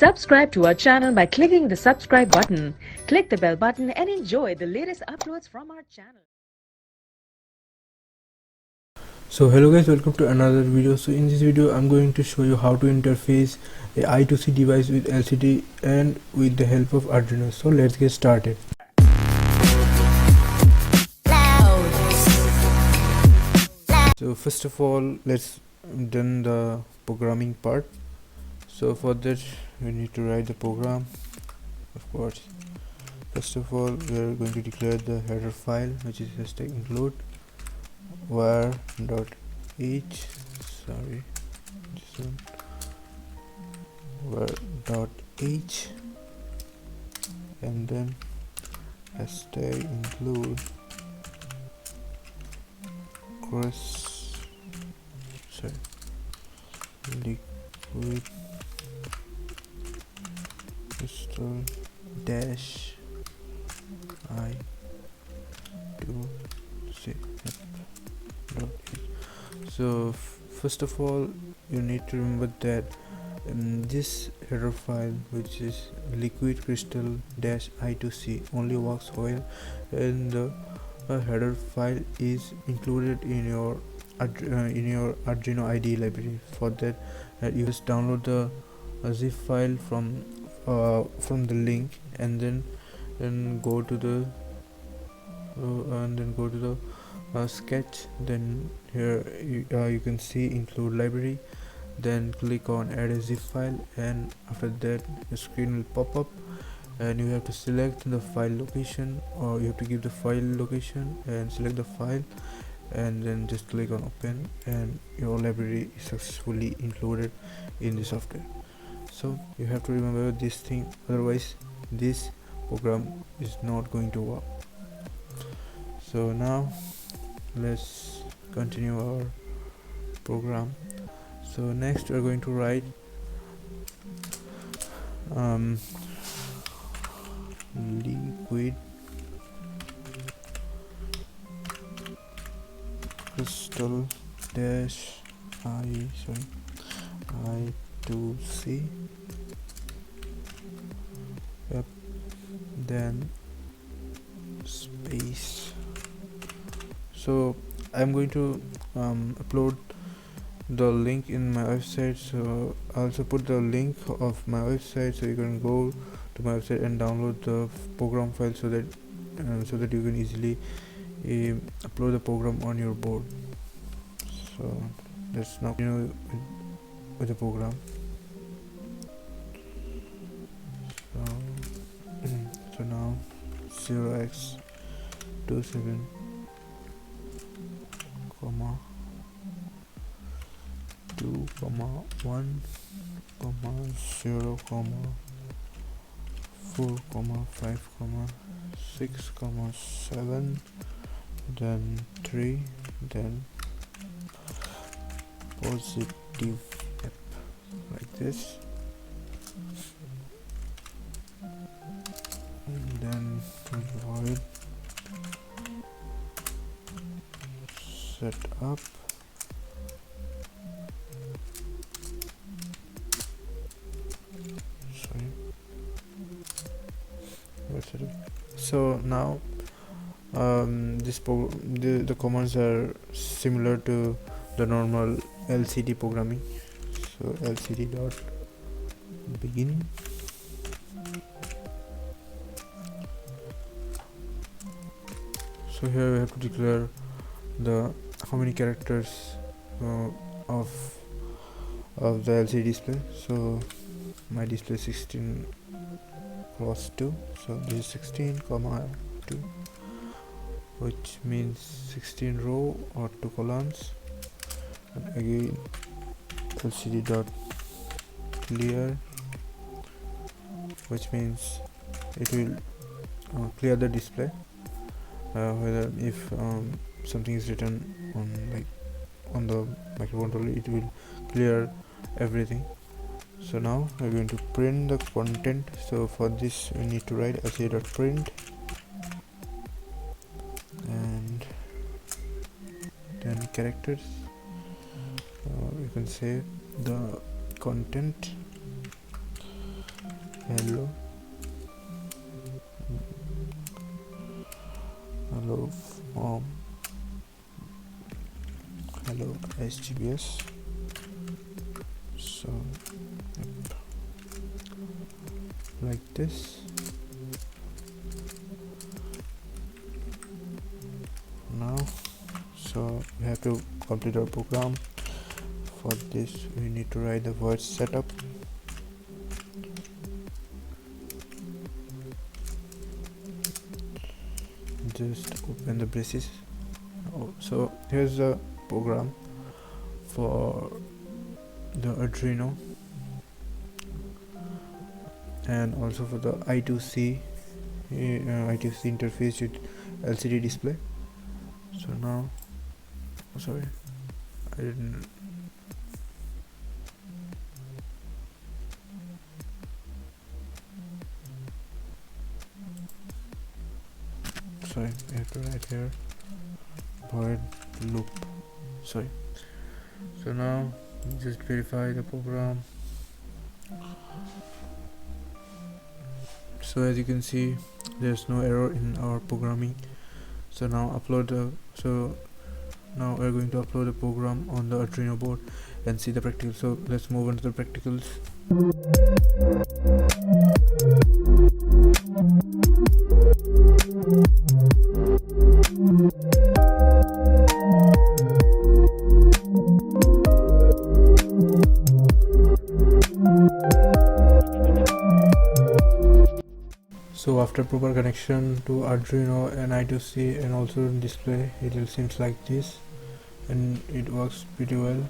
Subscribe to our channel by clicking the subscribe button. Click the bell button and enjoy the latest uploads from our channel. So hello guys, welcome to another video. So in this video I'm going to show you how to interface a I2C device with LCD and with the help of Arduino. So let's get started. So first of all, let's done the programming part. So for that we need to write the program. Of course, first of all we are going to declare the header file, which is hashtag include var.h, sorry, this one, var.h, and then hashtag include liquid crystal dash I2C. So first of all you need to remember that this header file, which is liquid crystal dash I2C, only works well and the header file is included in your Arduino IDE library. For that you just download the zip file from the link and then go to the sketch. Then here you can see include library, then click on add a zip file, and after that the screen will pop up and you have to select the file location, or you have to give the file location and select the file and then just click on open, and your library is successfully included in the software. So you have to remember this thing, otherwise this program is not going to work. So now let's continue our program. So next we are going to write liquid crystal dash I2C, yep, then space. So I'm going to upload the link in my website, so I also put the link of my website, so you can go to my website and download the program file so that you can easily upload the program on your board. So let's now continue with the program. So now 0x27 comma 2 comma 1 comma 0 comma 4 comma 5 comma 6 comma 7, then 3, then positive, yep, like this, and then void set up, so now the commands are similar to the normal LCD programming. So LCD dot begin, so here we have to declare the how many characters of the LCD display. So my display 16 cross 2, so this is 16 comma 2, which means 16 row or 2 columns, and again LCD dot clear, which means it will clear the display, whether if something is written on the microcontroller, it will clear everything. So now we're going to print the content. So for this we need to write lcd.print, and then characters, you can say the content hello from hello HGBS. So yep, like this. Now so we have to complete our program. For this we need to write the word setup. Just open the braces. So here's the program for the Arduino and also for the I2C interface with LCD display. So now sorry, I didn't sorry, I have to write here void loop. Sorry. So now just verify the program. So as you can see, there's no error in our programming. So now now we're going to upload the program on the Arduino board and see the practical. So let's move on to the practicals. So after proper connection to Arduino and I2C and also display, it will seems like this, and it works pretty well.